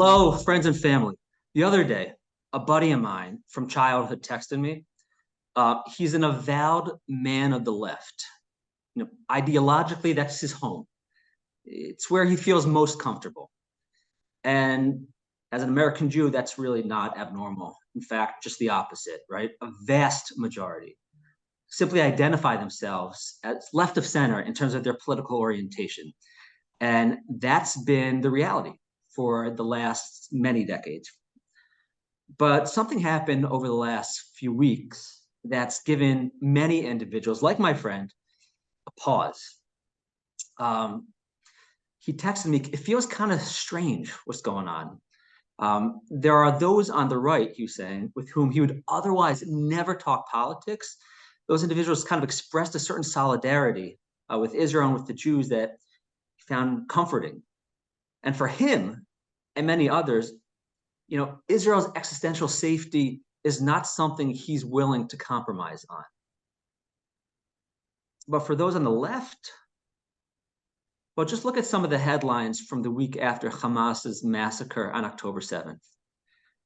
Hello, friends and family. The other day, a buddy of mine from childhood texted me. He's an avowed man of the left. Ideologically, that's his home. It's where he feels most comfortable. And as an American Jew, that's really not abnormal. In fact, just the opposite, right? A vast majority simply identify themselves as left of center in terms of their political orientation. And that's been the reality for the last many decades. But something happened over the last few weeks that's given many individuals, like my friend, a pause. He texted me, it feels kind of strange what's going on. There are those on the right, he was saying, with whom he would otherwise never talk politics. Those individuals kind of expressed a certain solidarity with Israel and with the Jews that he found comforting. And for him and many others, Israel's existential safety is not something he's willing to compromise on. But for those on the left, well, just look at some of the headlines from the week after Hamas's massacre on October 7th.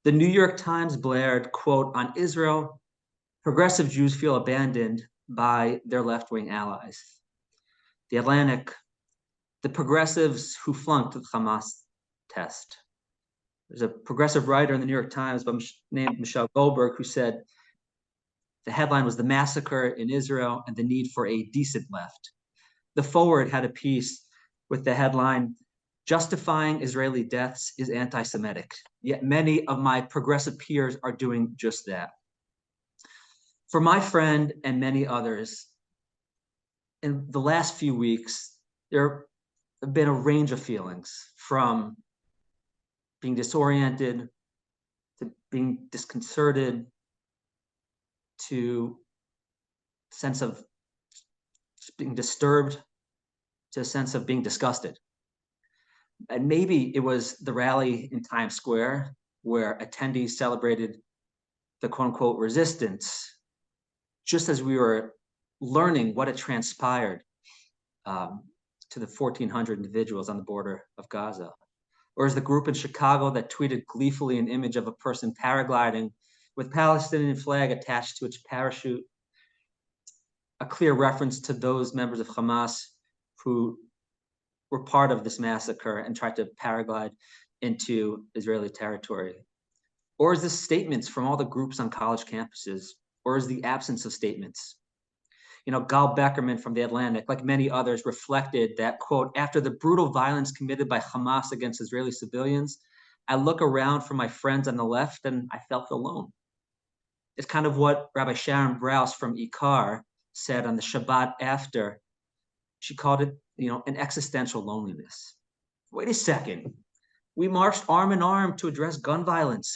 The New York Times blared, quote, on Israel, progressive Jews feel abandoned by their left-wing allies. The Atlantic, the progressives who flunked the Hamas test. There's a progressive writer in the New York Times named Michelle Goldberg who said the headline was "The Massacre in Israel and the Need for a Decent Left." The Forward had a piece with the headline, "Justifying Israeli deaths is anti-Semitic, yet many of my progressive peers are doing just that." For my friend and many others, in the last few weeks, there have been a range of feelings, from being disoriented to being disconcerted to a sense of being disturbed to a sense of being disgusted. And maybe it was the rally in Times Square where attendees celebrated the quote unquote resistance, just as we were learning what had transpired to the 1,400 individuals on the border of Gaza. Or as the group in Chicago that tweeted gleefully an image of a person paragliding with Palestinian flag attached to its parachute, a clear reference to those members of Hamas who were part of this massacre and tried to paraglide into Israeli territory. Or is this statements from all the groups on college campuses? Or is the absence of statements? Gal Beckerman from The Atlantic, like many others, reflected that, quote, after the brutal violence committed by Hamas against Israeli civilians, I look around for my friends on the left and I felt alone. It's kind of what Rabbi Sharon Brous from Ikar said on the Shabbat after. She called it, an existential loneliness. Wait a second. We marched arm in arm to address gun violence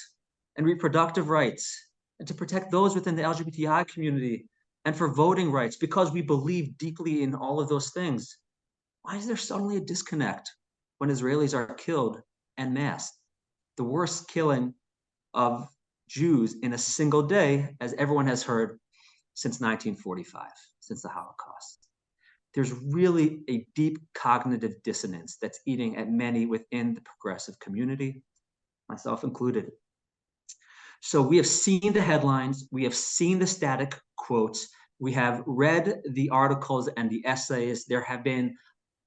and reproductive rights and to protect those within the LGBTI community and for voting rights because we believe deeply in all of those things. Why is there suddenly a disconnect when Israelis are killed en masse? The worst killing of Jews in a single day, as everyone has heard, since 1945, since the Holocaust. There's really a deep cognitive dissonance that's eating at many within the progressive community, myself included. So we have seen the headlines, we have seen the static quotes, we have read the articles and the essays. There have been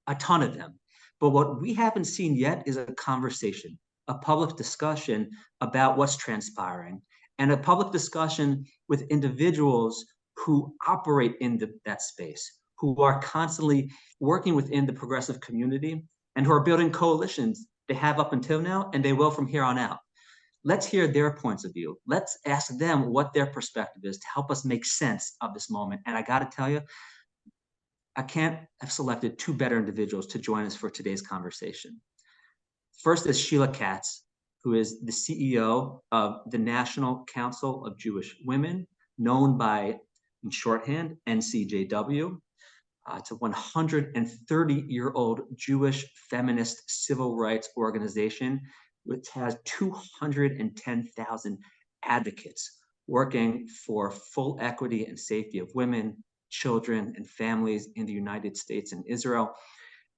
a ton of them. But what we haven't seen yet is a conversation, a public discussion about what's transpiring, and a public discussion with individuals who operate in that space, who are constantly working within the progressive community and who are building coalitions. They have up until now, and they will from here on out. Let's hear their points of view. Let's ask them what their perspective is to help us make sense of this moment. And I got to tell you, I can't have selected two better individuals to join us for today's conversation. First is Sheila Katz, who is the CEO of the National Council of Jewish Women, known by, in shorthand, NCJW. It's a 130-year-old Jewish feminist civil rights organization which has 210,000 advocates working for full equity and safety of women, children, and families in the United States and Israel.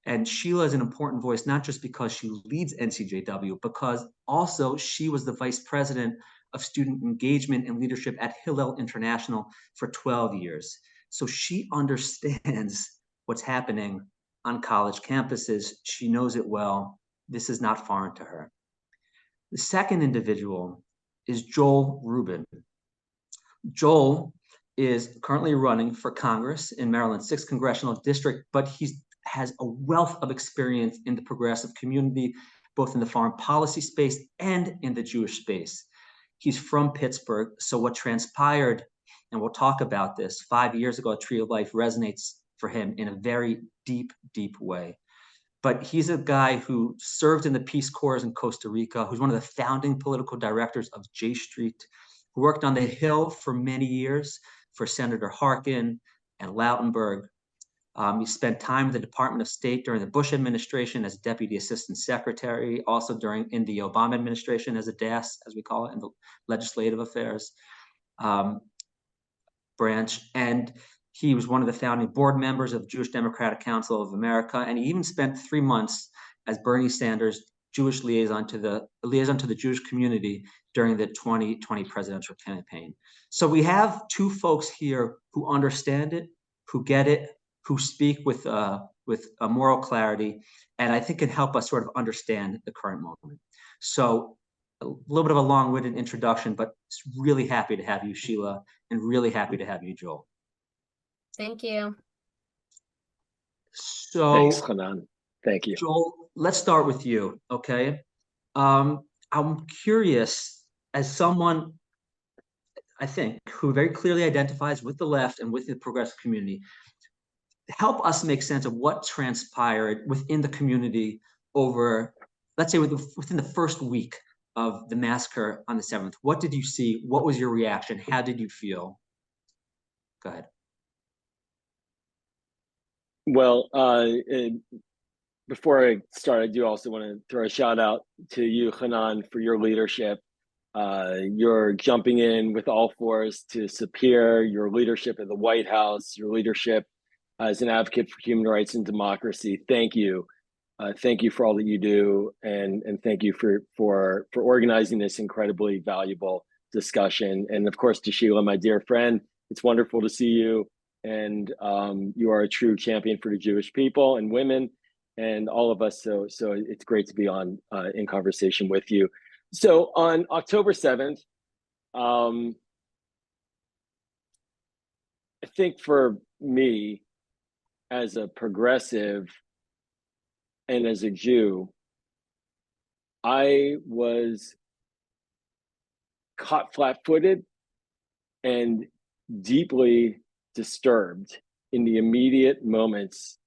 And Sheila is an important voice, not just because she leads NCJW, because also she was the vice president of student engagement and leadership at Hillel International for 12 years. So she understands what's happening on college campuses. She knows it well. This is not foreign to her. The second individual is Joel Rubin. Joel is currently running for Congress in Maryland's 6th Congressional District, but he has a wealth of experience in the progressive community, both in the foreign policy space and in the Jewish space. He's from Pittsburgh, so what transpired, and we'll talk about this, 5 years ago at Tree of Life resonates for him in a very deep, deep way. But he's a guy who served in the Peace Corps in Costa Rica, who's one of the founding political directors of J Street, who worked on the Hill for many years for Senator Harkin and Lautenberg. He spent time in the Department of State during the Bush administration as Deputy Assistant Secretary, also in the Obama administration as a DAS, as we call it, in the Legislative Affairs branch. And he was one of the founding board members of Jewish Democratic Council of America, and he even spent 3 months as Bernie Sanders' Jewish liaison to the Jewish community during the 2020 presidential campaign. So we have two folks here who understand it, who get it, who speak with a moral clarity, and I think can help us sort of understand the current moment. So a little bit of a long-winded introduction, but really happy to have you, Sheila, and really happy to have you, Joel. Thank you. So, thanks, Chanan. Thank you. Joel, let's start with you, okay? I'm curious, as someone, I think, who very clearly identifies with the left and with the progressive community, help us make sense of what transpired within the community over, let's say, within the first week of the massacre on the 7th. What did you see? What was your reaction? How did you feel? Go ahead. Well, before I start, I do also want to throw a shout out to you, Chanan, for your leadership. You're jumping in with all fours to SAPIR, your leadership at the White House, your leadership as an advocate for human rights and democracy. Thank you. Thank you for all that you do, and thank you for organizing this incredibly valuable discussion. And of course, to Sheila, my dear friend, it's wonderful to see you. And you are a true champion for the Jewish people and women and all of us. So it's great to be on in conversation with you. So on October 7th, I think for me, as a progressive and as a Jew, I was caught flat-footed and deeply disturbed in the immediate moments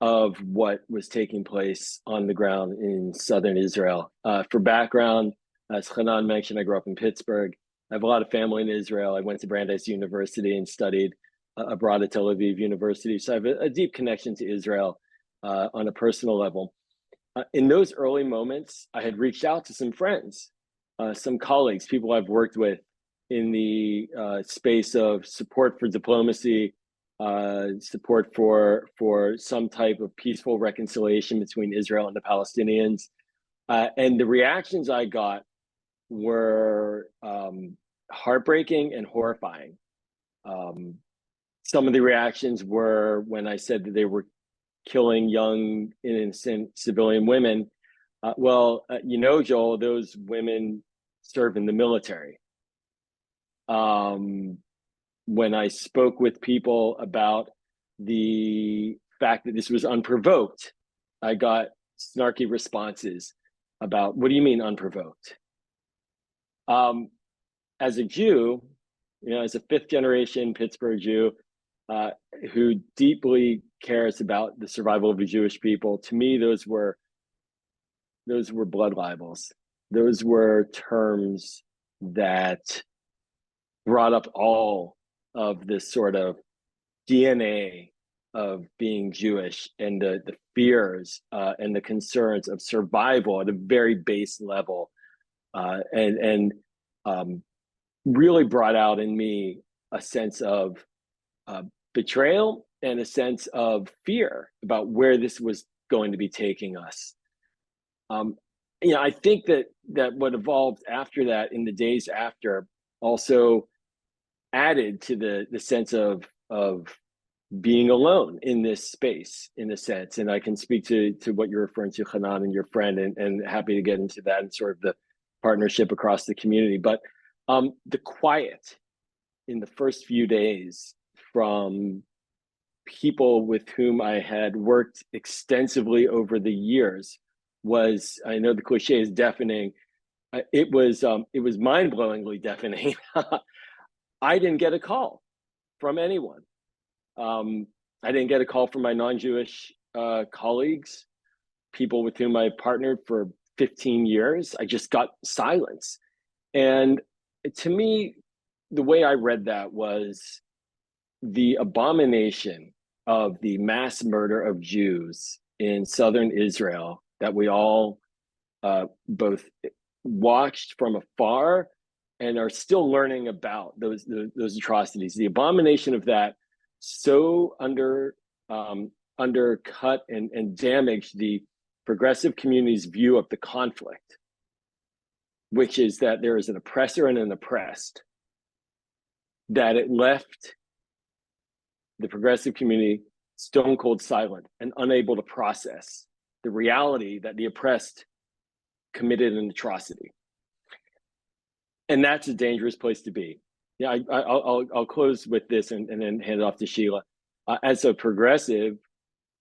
of what was taking place on the ground in southern Israel. For background, as Chanan mentioned, I grew up in Pittsburgh. I have a lot of family in Israel. I went to Brandeis University and studied abroad at Tel Aviv University. So I have a deep connection to Israel on a personal level. In those early moments, I had reached out to some friends, some colleagues, people I've worked with in the space of support for diplomacy, support for some type of peaceful reconciliation between Israel and the Palestinians. And the reactions I got were heartbreaking and horrifying. Some of the reactions were when I said that they were killing young, innocent civilian women. You know, Joel, those women serve in the military. When I spoke with people about the fact that this was unprovoked, I got snarky responses about, what do you mean unprovoked? As a Jew, you know, as a 5th generation Pittsburgh Jew, who deeply cares about the survival of the Jewish people, to me, those were blood libels. Those were terms that brought up all of this sort of DNA of being Jewish and the fears and the concerns of survival at a very base level, and really brought out in me a sense of betrayal and a sense of fear about where this was going to be taking us. I think that what evolved after that in the days after also added to the sense of being alone in this space, in a sense. And I can speak to what you're referring to, Chanan, and your friend, and happy to get into that and sort of the partnership across the community. But the quiet in the first few days from people with whom I had worked extensively over the years was, I know the cliche is deafening. It was mind-blowingly deafening. I didn't get a call from anyone. I didn't get a call from my non-Jewish colleagues, people with whom I partnered for 15 years. I just got silence. And to me, the way I read that was the abomination of the mass murder of Jews in southern Israel that we all both watched from afar and are still learning about those atrocities. The abomination of that so undercut and damaged the progressive community's view of the conflict, which is that there is an oppressor and an oppressed, that it left the progressive community stone cold silent and unable to process the reality that the oppressed committed an atrocity. And that's a dangerous place to be. Yeah, I'll close with this and then hand it off to Sheila. As a progressive,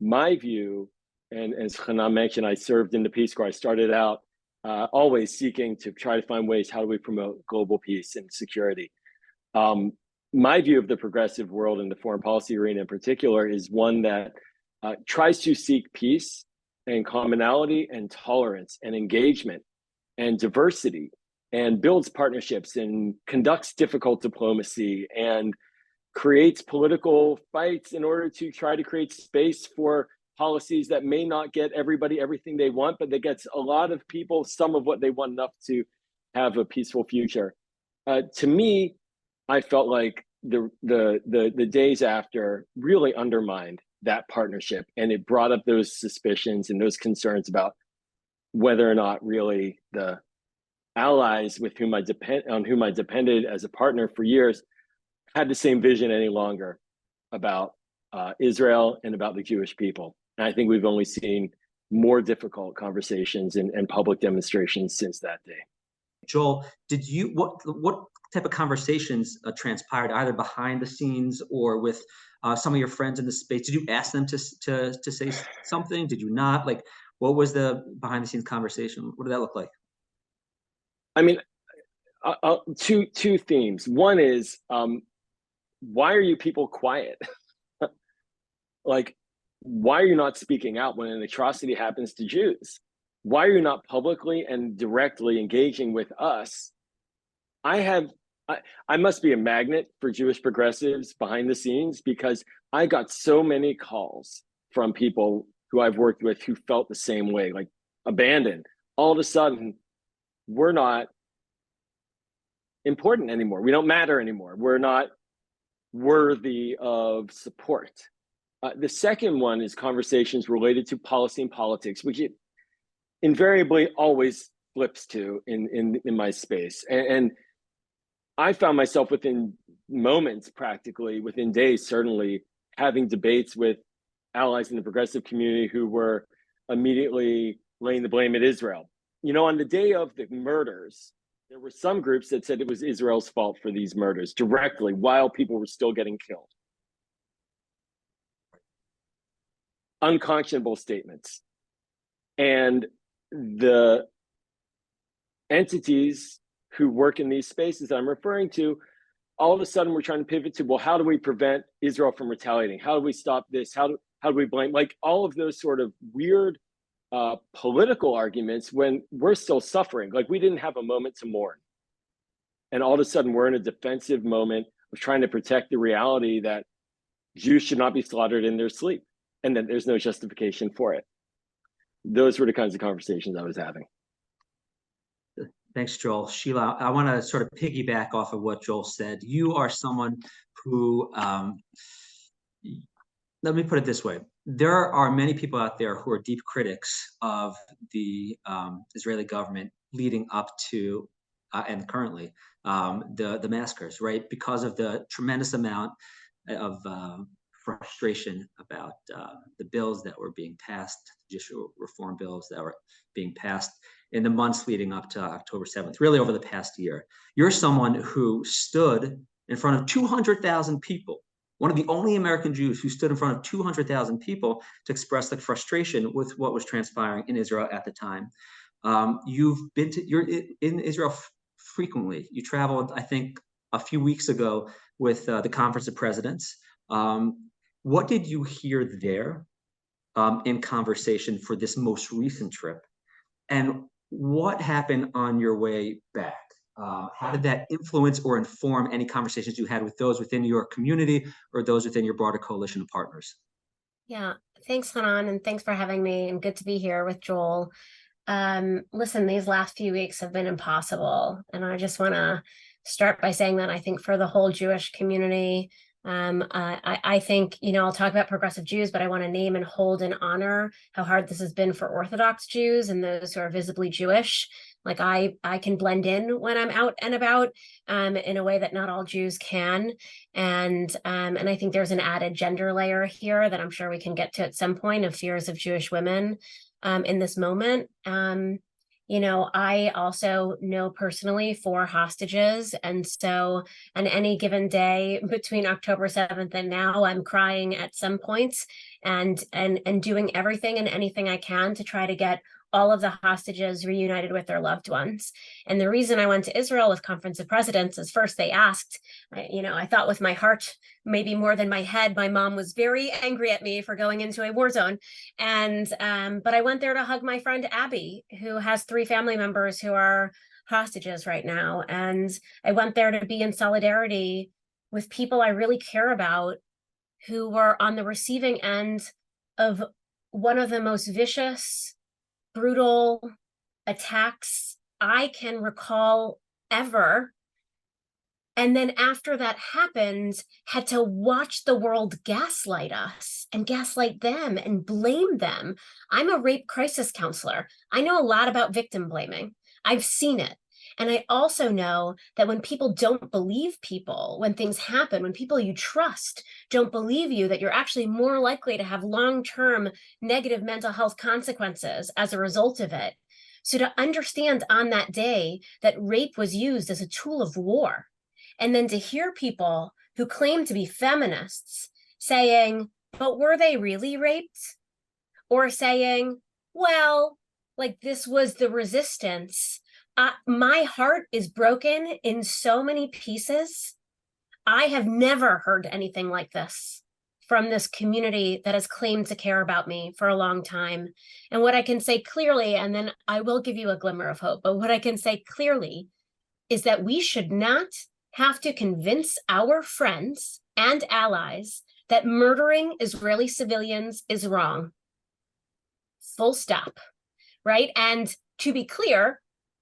my view, and as Chanan mentioned, I served in the Peace Corps. I started out always seeking to try to find ways, how do we promote global peace and security? My view of the progressive world in the foreign policy arena in particular is one that tries to seek peace and commonality and tolerance and engagement and diversity, and builds partnerships and conducts difficult diplomacy and creates political fights in order to try to create space for policies that may not get everybody everything they want, but that gets a lot of people some of what they want enough to have a peaceful future. To me, I felt like the days after really undermined that partnership, and it brought up those suspicions and those concerns about whether or not really the allies with whom I depended as a partner for years had the same vision any longer about Israel and about the Jewish people. And I think we've only seen more difficult conversations and public demonstrations since that day. Joel, what type of conversations transpired either behind the scenes or with some of your friends in the space? Did you ask them to say something? Did you not? Like, what was the behind the scenes conversation? What did that look like? I mean, two themes. One is, why are you people quiet? Like, why are you not speaking out when an atrocity happens to Jews? Why are you not publicly and directly engaging with us? I must be a magnet for Jewish progressives behind the scenes, because I got so many calls from people who I've worked with who felt the same way, like abandoned. All of a sudden, we're not important anymore. We don't matter anymore. We're not worthy of support. The second one is conversations related to policy and politics, which it invariably always flips to in my space. And I found myself within moments, practically within days, certainly, having debates with allies in the progressive community who were immediately laying the blame at Israel. You know, on the day of the murders, there were some groups that said it was Israel's fault for these murders directly while people were still getting killed. Unconscionable statements. And the entities who work in these spaces that I'm referring to, all of a sudden we're trying to pivot to, well, how do we prevent Israel from retaliating? How do we stop this? How do we blame? Like, all of those sort of weird political arguments when we're still suffering. Like, we didn't have a moment to mourn. And all of a sudden we're in a defensive moment of trying to protect the reality that Jews should not be slaughtered in their sleep, and that there's no justification for it. Those were the kinds of conversations I was having. Thanks, Joel. Sheila, I want to sort of piggyback off of what Joel said. You are someone who let me put it this way. There are many people out there who are deep critics of the Israeli government leading up to and currently the massacres, right? Because of the tremendous amount of frustration about the bills that were being passed, judicial reform bills that were being passed in the months leading up to October 7th, really over the past year. You're someone who stood in front of 200,000 people, one of the only American Jews who stood in front of 200,000 people to express the frustration with what was transpiring in Israel at the time. You're in Israel frequently. You traveled, I think, a few weeks ago with the Conference of Presidents. What did you hear there in conversation for this most recent trip? And what happened on your way back? How did that influence or inform any conversations you had with those within your community or those within your broader coalition of partners? Yeah, thanks, Chanan, and thanks for having me, and good to be here with Joel. Listen, these last few weeks have been impossible, and I just want to start by saying that I think for the whole Jewish community, I think, I'll talk about progressive Jews, but I want to name and hold in honor how hard this has been for Orthodox Jews and those who are visibly Jewish. Like I can blend in when I'm out and about in a way that not all Jews can. And I think there's an added gender layer here that I'm sure we can get to at some point of fears of Jewish women in this moment. I also know personally 4 hostages. And so on any given day between October 7th and now, I'm crying at some points and doing everything and anything I can to try to get all of the hostages reunited with their loved ones. And the reason I went to Israel with Conference of Presidents is first they asked, I thought with my heart, maybe more than my head, my mom was very angry at me for going into a war zone. And, but I went there to hug my friend Abby, who has 3 family members who are hostages right now. And I went there to be in solidarity with people I really care about who were on the receiving end of one of the most vicious, brutal attacks I can recall ever. And then after that happened, had to watch the world gaslight us and gaslight them and blame them. I'm a rape crisis counselor. I know a lot about victim blaming. I've seen it. And I also know that when people don't believe people, when things happen, when people you trust don't believe you, that you're actually more likely to have long-term negative mental health consequences as a result of it. So to understand on that day that rape was used as a tool of war, and then to hear people who claim to be feminists saying, but were they really raped? Or saying, well, like this was the resistance. My heart is broken in so many pieces. I have never heard anything like this from this community that has claimed to care about me for a long time. And what I can say clearly, and then I will give you a glimmer of hope, but what I can say clearly is that we should not have to convince our friends and allies that murdering Israeli civilians is wrong. Full stop, right? And to be clear,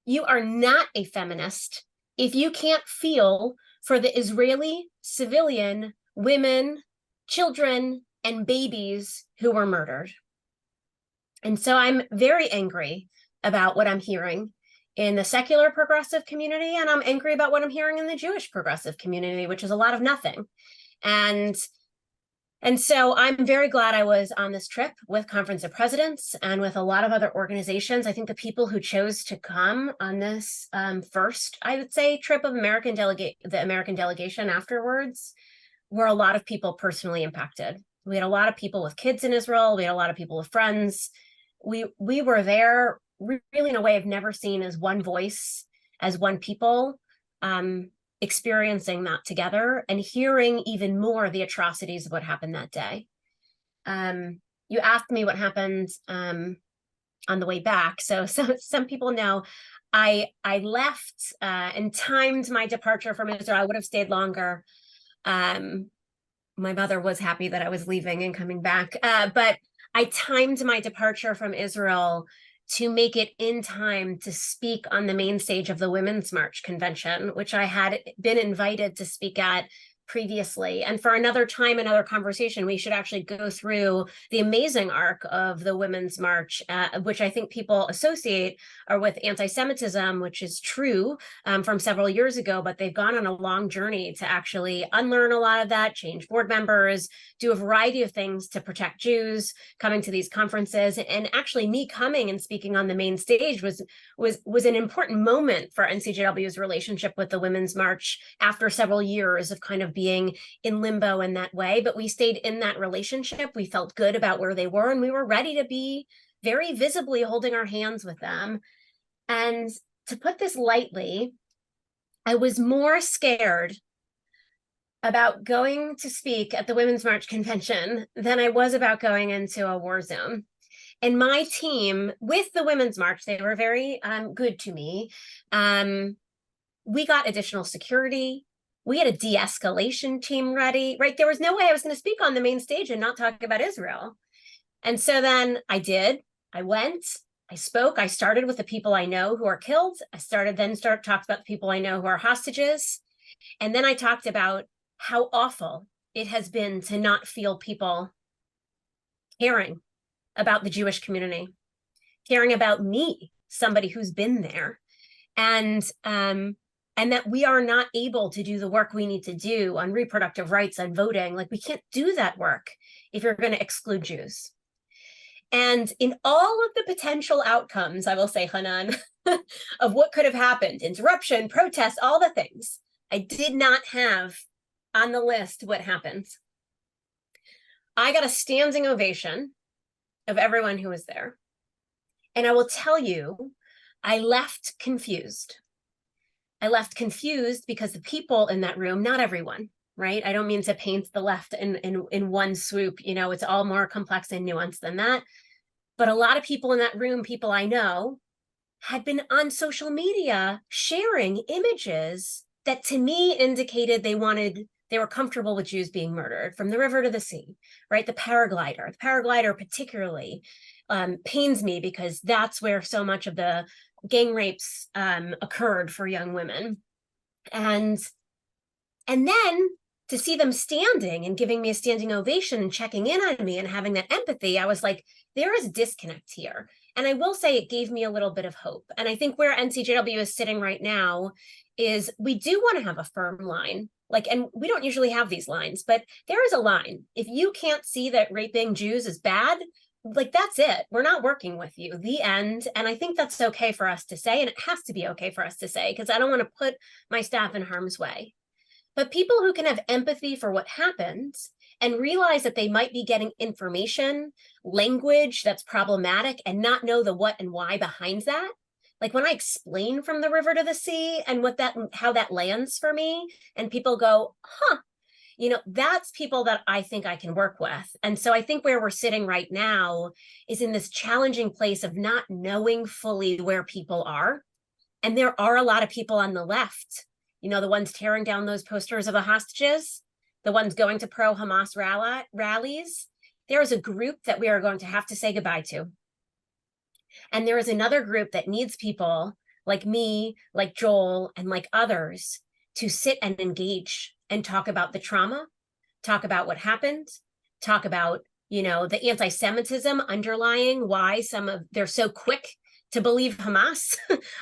you are not a feminist if you can't feel for the Israeli civilian women, children, and babies who were murdered. And so I'm very angry about what I'm hearing in the secular progressive community, and I'm angry about what I'm hearing in the Jewish progressive community, which is a lot of nothing. And so I'm very glad I was on this trip with Conference of Presidents and with a lot of other organizations. I think the people who chose to come on this first, I would say, trip of the American delegation afterwards were a lot of people personally impacted. We had a lot of people with kids in Israel. We had a lot of people with friends. We were there really in a way I've never seen, as one voice, as one people, experiencing that together and hearing even more of the atrocities of what happened that day. You asked me what happened on the way back. So some people know I left and timed my departure from Israel. I would have stayed longer. My mother was happy that I was leaving and coming back, but I timed my departure from Israel to make it in time to speak on the main stage of the Women's March Convention, which I had been invited to speak at previously. And for another time, another conversation, we should actually go through the amazing arc of the Women's March, which I think people associate or with anti-Semitism, which is true from several years ago, but they've gone on a long journey to actually unlearn a lot of that, change board members, do a variety of things to protect Jews, coming to these conferences. And actually me coming and speaking on the main stage was an important moment for NCJW's relationship with the Women's March after several years of kind of being in limbo in that way. But we stayed in that relationship. We felt good about where they were, and we were ready to be very visibly holding our hands with them. And to put this lightly, I was more scared about going to speak at the Women's March convention than I was about going into a war zone. And my team with the Women's March, they were very good to me. We got additional security. We had a de-escalation team ready, right? There was no way I was going to speak on the main stage and not talk about Israel. And so then I did. I went, I spoke. I started with the people I know who are killed. I talked about the people I know who are hostages. And then I talked about how awful it has been to not feel people caring about the Jewish community, caring about me, somebody who's been there, and that we are not able to do the work we need to do on reproductive rights and voting. Like, we can't do that work if you're going to exclude Jews. And in all of the potential outcomes, I will say, Chanan, of what could have happened, interruption, protest, all the things, I did not have on the list what happened. I got a standing ovation of everyone who was there. And I will tell you, I left confused. I left confused because the people in that room, not everyone, right? I don't mean to paint the left in one swoop, you know, it's all more complex and nuanced than that. But a lot of people in that room, people I know, had been on social media sharing images that to me indicated they were comfortable with Jews being murdered, from the river to the sea, right? The paraglider particularly pains me because that's where so much of the gang rapes occurred for young women. And then to see them standing and giving me a standing ovation and checking in on me and having that empathy, I was like, there is a disconnect here. And I will say it gave me a little bit of hope. And I think where NCJW is sitting right now is we do want to have a firm line. Like, and we don't usually have these lines, but there is a line. If you can't see that raping Jews is bad, like, that's it. We're not working with you, the end. And I think that's okay for us to say, and it has to be okay for us to say, because I don't want to put my staff in harm's way. But people who can have empathy for what happened and realize that they might be getting information, language that's problematic, and not know the what and why behind that. Like, when I explain from the river to the sea and how that lands for me, and people go, huh, you know, that's people that I think I can work with. And so I think where we're sitting right now is in this challenging place of not knowing fully where people are. And there are a lot of people on the left, you know, the ones tearing down those posters of the hostages, the ones going to pro-Hamas rallies. There is a group that we are going to have to say goodbye to. And there is another group that needs people like me, like Joel, and like others to sit and engage and talk about the trauma, talk about what happened, talk about, you know, the anti-Semitism underlying why they're so quick to believe Hamas,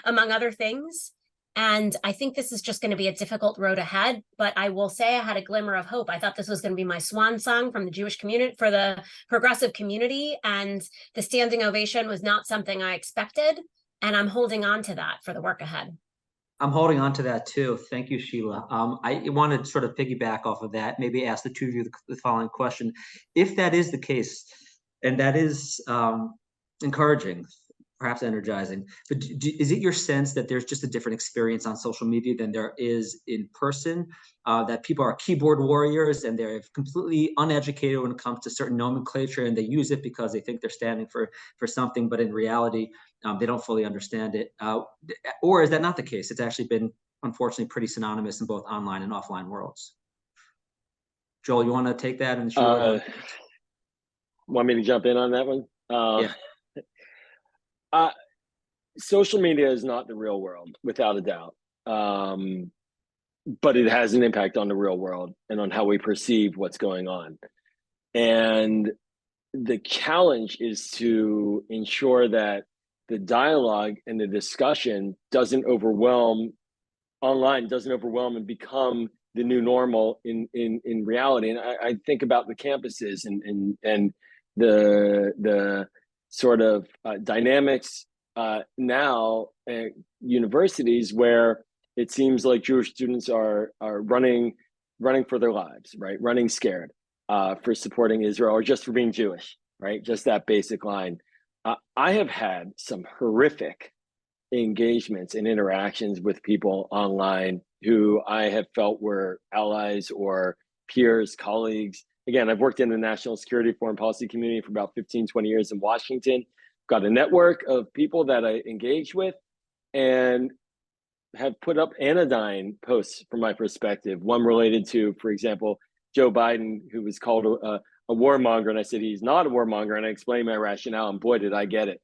among other things. And I think this is just going to be a difficult road ahead, but I will say I had a glimmer of hope. I thought this was going to be my swan song from the Jewish community, for the progressive community, and the standing ovation was not something I expected, and I'm holding on to that for the work ahead. I'm holding on to that too. Thank you, Sheila. I want to sort of piggyback off of that, maybe ask the two of you the following question. If that is the case, and that is encouraging, perhaps energizing, but is it your sense that there's just a different experience on social media than there is in person, that people are keyboard warriors and they're completely uneducated when it comes to certain nomenclature, and they use it because they think they're standing for something, but in reality, they don't fully understand it? Or is that not the case? It's actually been, unfortunately, pretty synonymous in both online and offline worlds. Joel, you want to take that? And want me to jump in on that one? Yeah. Social media is not the real world, without a doubt. but it has an impact on the real world and on how we perceive what's going on. And the challenge is to ensure that the dialogue and the discussion doesn't overwhelm and become the new normal in reality. And I think about the campuses and the sort of dynamics now at universities where it seems like Jewish students are running for their lives, right? Running scared for supporting Israel or just for being Jewish, right? Just that basic line. I have had some horrific engagements and interactions with people online who I have felt were allies or peers, colleagues. Again, I've worked in the national security foreign policy community for about 15, 20 years in Washington. Got a network of people that I engage with and have put up anodyne posts from my perspective. One related to, for example, Joe Biden, who was called a warmonger. And I said, he's not a warmonger. And I explained my rationale, and boy, did I get it.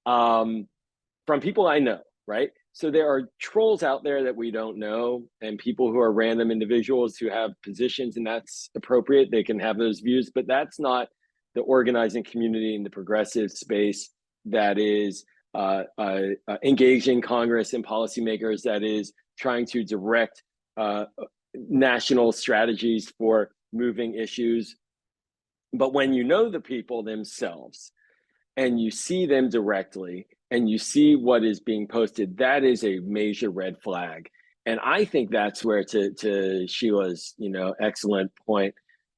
From people I know, right? So there are trolls out there that we don't know, and people who are random individuals who have positions, and that's appropriate. They can have those views, but that's not the organizing community in the progressive space that is engaging Congress and policymakers, that is trying to direct national strategies for moving issues. But when you know the people themselves and you see them directly and you see what is being posted, that is a major red flag. And I think that's where, to Sheila's excellent point,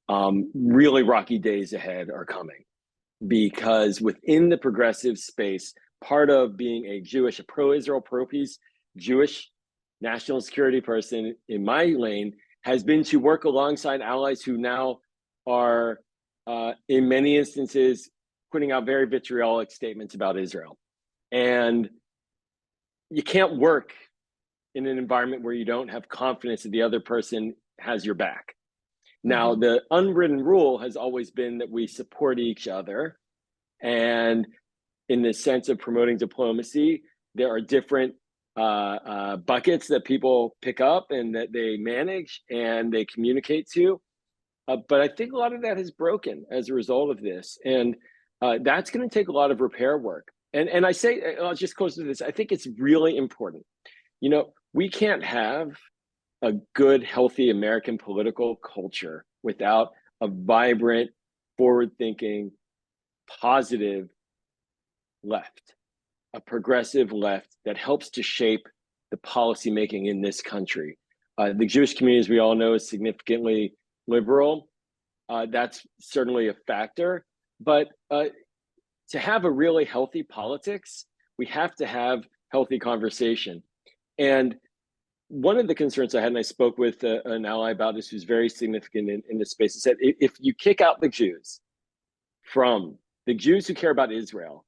really rocky days ahead are coming. Because within the progressive space, part of being a pro-Israel, pro-peace, Jewish national security person in my lane has been to work alongside allies who now are, in many instances, putting out very vitriolic statements about Israel. And you can't work in an environment where you don't have confidence that the other person has your back. Now, the unwritten rule has always been that we support each other. And in the sense of promoting diplomacy, there are different buckets that people pick up and that they manage and they communicate to. But I think a lot of that has broken as a result of this. And that's going to take a lot of repair work. And I say, I'll just close with this. I think it's really important. We can't have a good, healthy American political culture without a vibrant, forward-thinking, positive left, a progressive left that helps to shape the policymaking in this country. The Jewish community, as we all know, is significantly liberal. That's certainly a factor. But to have a really healthy politics, we have to have healthy conversation. And one of the concerns I had, and I spoke with an ally about this who's very significant in this space, is that if you kick out the Jews who care about Israel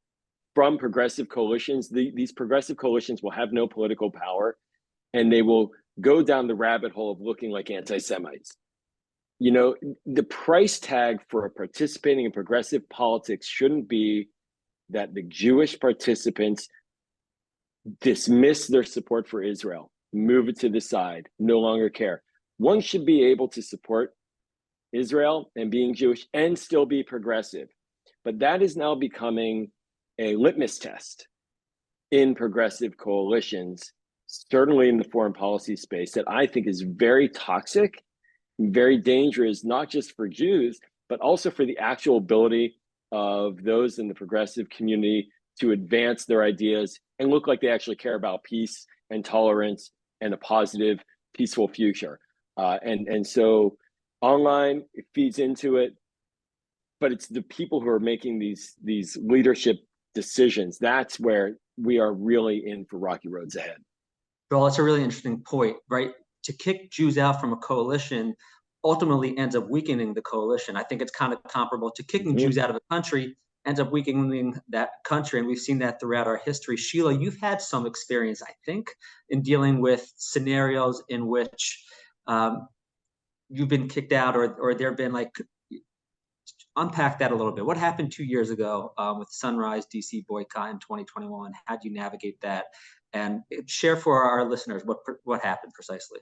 from progressive coalitions, these progressive coalitions will have no political power, and they will go down the rabbit hole of looking like anti-Semites. The price tag for participating in progressive politics shouldn't be that the Jewish participants dismiss their support for Israel, move it to the side, no longer care. One should be able to support Israel and being Jewish and still be progressive. But that is now becoming a litmus test in progressive coalitions, certainly in the foreign policy space, that I think is very toxic, very dangerous, not just for Jews, but also for the actual ability of those in the progressive community to advance their ideas and look like they actually care about peace and tolerance and a positive, peaceful future. And so online, it feeds into it, but it's the people who are making these leadership decisions. That's where we are really in for rocky roads ahead. Well, that's a really interesting point, right? To kick Jews out from a coalition ultimately ends up weakening the coalition. I think it's kind of comparable to kicking Jews out of a country ends up weakening that country. And we've seen that throughout our history. Sheila, you've had some experience, I think, in dealing with scenarios in which you've been kicked out or there have been unpack that a little bit. What happened 2 years ago with Sunrise DC boycott in 2021? How do you navigate that? And share for our listeners what happened precisely.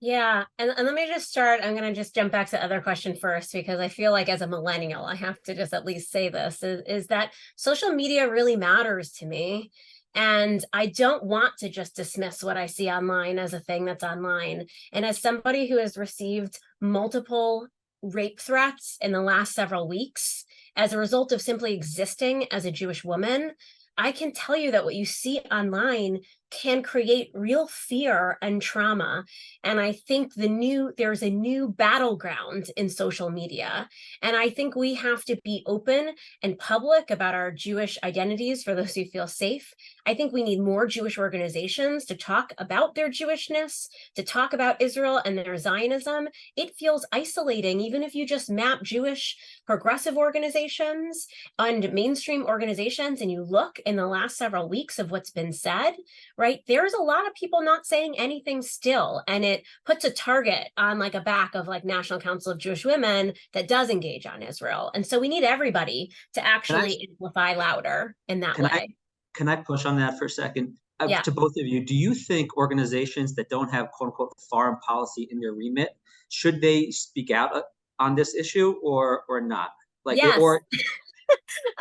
Yeah, and let me just start. I'm going to just jump back to the other question first, because I feel like as a millennial, I have to just at least say this, is that social media really matters to me. And I don't want to just dismiss what I see online as a thing that's online. And as somebody who has received multiple rape threats in the last several weeks as a result of simply existing as a Jewish woman, I can tell you that what you see online can create real fear and trauma. And I think there's a new battleground in social media. And I think we have to be open and public about our Jewish identities for those who feel safe. I think we need more Jewish organizations to talk about their Jewishness, to talk about Israel and their Zionism. It feels isolating, even if you just map Jewish progressive organizations and mainstream organizations, and you look in the last several weeks of what's been said, right? There's a lot of people not saying anything still, and it puts a target on like a back of like National Council of Jewish Women that does engage on Israel. And so we need everybody to actually amplify louder in that way. Can I push on that for a second? Yeah. To both of you, do you think organizations that don't have quote unquote foreign policy in their remit, should they speak out on this issue or not? Like, yes. or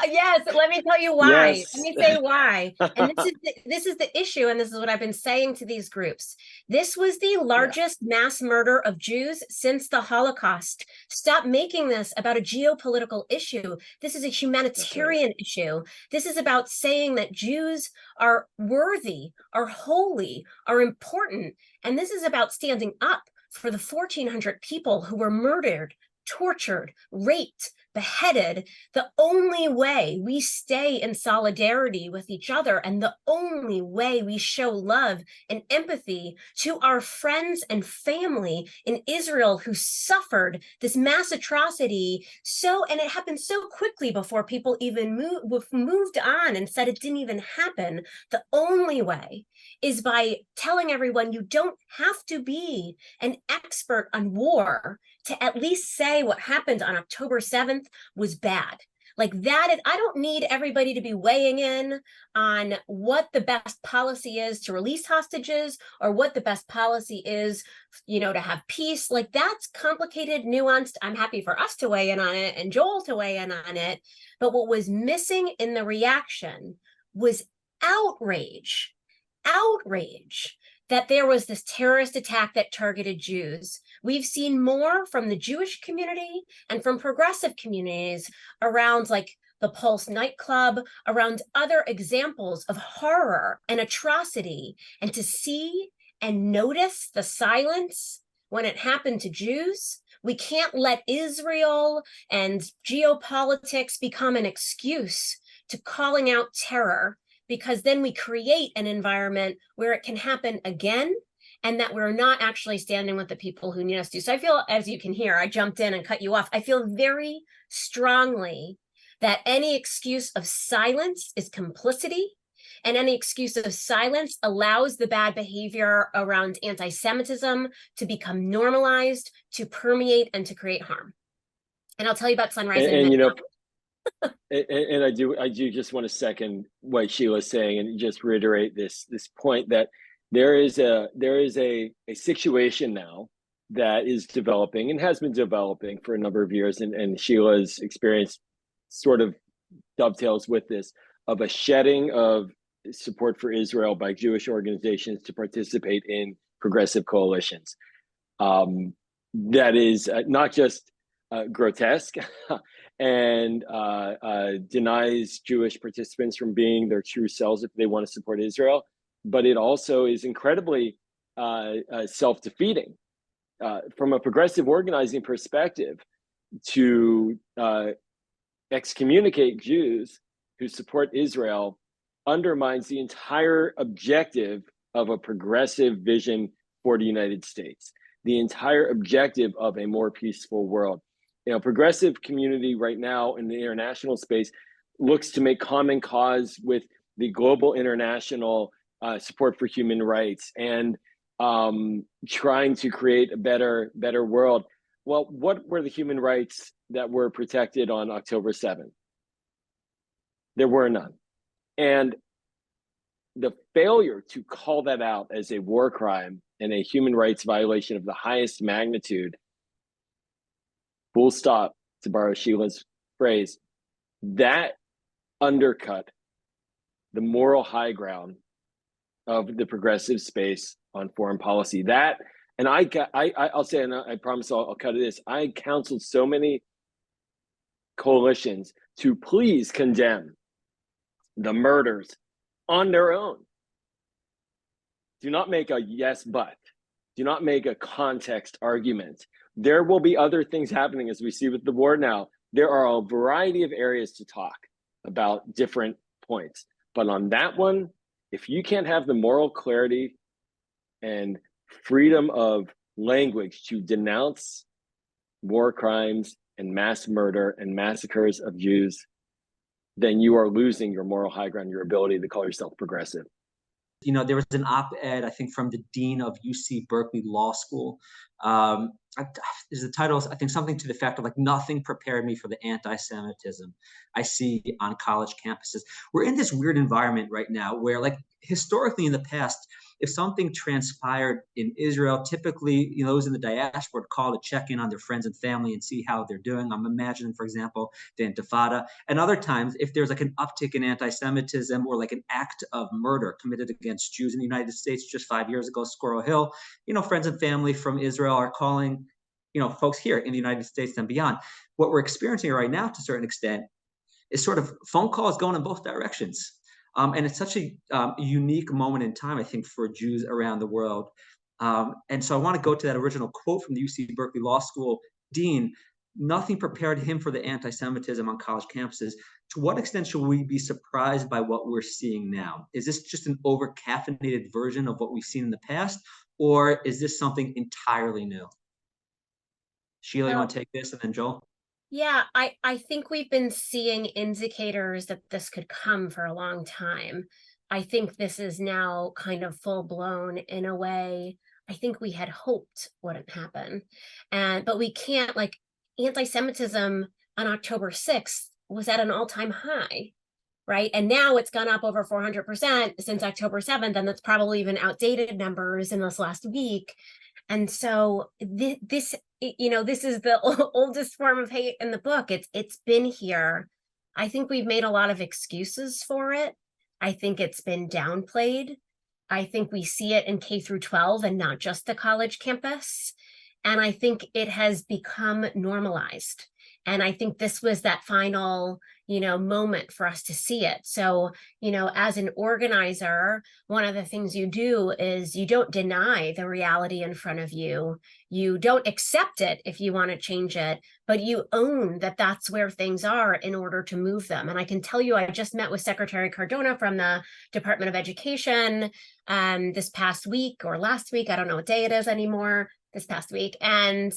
yes, let me tell you why. Yes. Let me say why. And this is the issue, and this is what I've been saying to these groups. This was the largest mass murder of Jews since the Holocaust. Stop making this about a geopolitical issue. This is a humanitarian issue. This is about saying that Jews are worthy, are holy, are important. And this is about standing up for the 1,400 people who were murdered, tortured, raped, beheaded. The only way we stay in solidarity with each other, and the only way we show love and empathy to our friends and family in Israel who suffered this mass atrocity, and it happened so quickly before people even moved on and said it didn't even happen. The only way is by telling everyone you don't have to be an expert on war to at least say what happened on October 7th was bad. Like that, I don't need everybody to be weighing in on what the best policy is to release hostages or what the best policy is, to have peace. Like that's complicated, nuanced. I'm happy for us to weigh in on it and Joel to weigh in on it. But what was missing in the reaction was outrage that there was this terrorist attack that targeted Jews. We've seen more from the Jewish community and from progressive communities around like the Pulse nightclub, around other examples of horror and atrocity. And to see and notice the silence when it happened to Jews, we can't let Israel and geopolitics become an excuse to calling out terror, because then we create an environment where it can happen again, and that we're not actually standing with the people who need us to. So I feel, as you can hear, I jumped in and cut you off. I feel very strongly that any excuse of silence is complicity, and any excuse of silence allows the bad behavior around anti-Semitism to become normalized, to permeate, and to create harm. And I'll tell you about Sunrise in a minute. And I do just want to second what Sheila's saying and just reiterate this point that there is a situation now that is developing and has been developing for a number of years, and Sheila's experience sort of dovetails with this, of a shedding of support for Israel by Jewish organizations to participate in progressive coalitions. That is not just grotesque and denies Jewish participants from being their true selves if they want to support Israel, but it also is incredibly self-defeating from a progressive organizing perspective. To excommunicate Jews who support Israel undermines the entire objective of a progressive vision for the United States, the entire objective of a more peaceful world. Progressive community right now in the international space looks to make common cause with the global international support for human rights and trying to create a better world. Well, what were the human rights that were protected on October 7th? There were none. And the failure to call that out as a war crime and a human rights violation of the highest magnitude, full stop, to borrow Sheila's phrase, that undercut the moral high ground of the progressive space on foreign policy. That, and I'll say, and I promise I'll cut it this, I counseled so many coalitions to please condemn the murders on their own. Do not make a yes, but. Do not make a context argument. There will be other things happening, as we see with the war now. There are a variety of areas to talk about different points. But on that one, if you can't have the moral clarity and freedom of language to denounce war crimes and mass murder and massacres of Jews, then you are losing your moral high ground, your ability to call yourself progressive. You know, there was an op-ed, I think, from the dean of UC Berkeley Law School. Is the title, I think, something to the effect of like, nothing prepared me for the anti-Semitism I see on college campuses. We're in this weird environment right now where, like, historically in the past, if something transpired in Israel, typically, you know, those in the diaspora would call to check in on their friends and family and see how they're doing. I'm imagining, for example, the Intifada. And other times, if there's like an uptick in anti-Semitism or like an act of murder committed against Jews in the United States just 5 years ago, Squirrel Hill, you know, friends and family from Israel are calling, you know, folks here in the United States and beyond. What we're experiencing right now, to a certain extent, is sort of phone calls going in both directions. And it's such a unique moment in time, I think, for Jews around the world. And so I want to go to that original quote from the UC Berkeley Law School dean. Nothing prepared him for the anti-Semitism on college campuses. To what extent should we be surprised by what we're seeing now? Is this just an over-caffeinated version of what we've seen in the past, or is this something entirely new? Sheila, you want to take this, and then Joel? Yeah, I think we've been seeing indicators that this could come for a long time. I think this is now kind of full blown in a way I think we had hoped wouldn't happen. But we can't, like, anti-Semitism on October 6th was at an all-time high, right? And now it's gone up over 400% since October 7th, and that's probably even outdated numbers in this last week. And so this, you know, this is the oldest form of hate in the book. It's been here. I think we've made a lot of excuses for it. I think it's been downplayed. I think we see it in K through 12 and not just the college campus. And I think it has become normalized. And I think this was that final, you know, moment for us to see it. So, you know, as an organizer, one of the things you do is you don't deny the reality in front of you. You don't accept it if you want to change it, but you own that that's where things are in order to move them. And I can tell you, I just met with Secretary Cardona from the Department of Education this past week or last week. I don't know what day it is anymore, this past week. And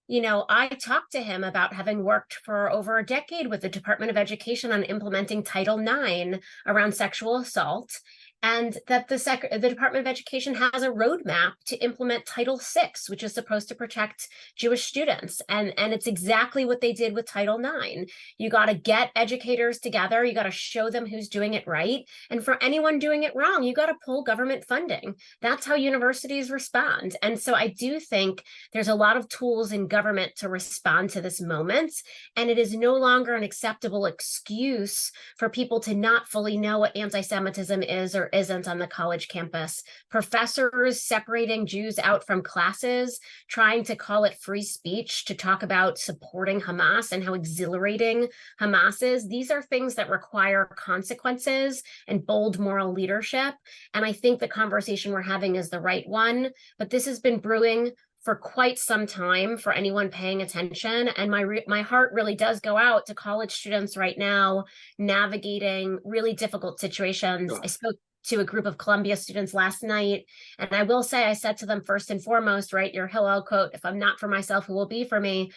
you know, I talked to him about having worked for over a decade with the Department of Education on implementing Title IX around sexual assault, and that the Department of Education has a roadmap to implement Title VI, which is supposed to protect Jewish students. And it's exactly what they did with Title IX. You got to get educators together. You got to show them who's doing it right. And for anyone doing it wrong, you got to pull government funding. That's how universities respond. And so I do think there's a lot of tools in government to respond to this moment. And it is no longer an acceptable excuse for people to not fully know what anti-Semitism is or isn't on the college campus. Professors separating Jews out from classes, trying to call it free speech to talk about supporting Hamas and how exhilarating Hamas is. These are things that require consequences and bold moral leadership. And I think the conversation we're having is the right one, but this has been brewing for quite some time for anyone paying attention. And my heart really does go out to college students right now navigating really difficult situations. I spoke to a group of Columbia students last night, and I will say, I said to them, first and foremost, write your Hillel quote, if I'm not for myself, who will be for me?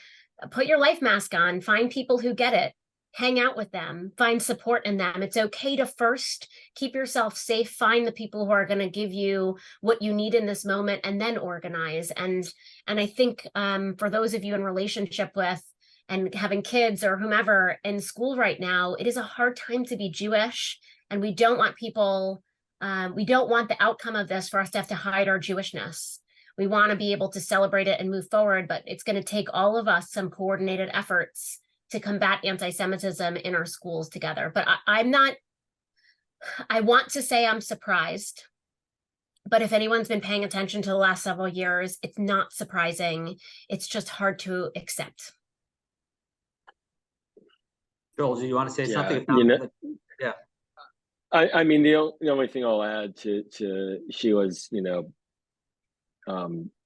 Put your life mask on, find people who get it, hang out with them, find support in them. It's okay to first keep yourself safe, find the people who are going to give you what you need in this moment, and then organize. And I think for those of you in relationship with and having kids or whomever in school right now, it is a hard time to be Jewish, and we don't want people, we don't want the outcome of this for us to have to hide our Jewishness. We want to be able to celebrate it and move forward, but it's going to take all of us some coordinated efforts to combat anti-Semitism in our schools together. But I want to say I'm surprised, but if anyone's been paying attention to the last several years, it's not surprising. It's just hard to accept. Joel, do you want to say something? Yeah. I mean, the only thing I'll add to Sheila's,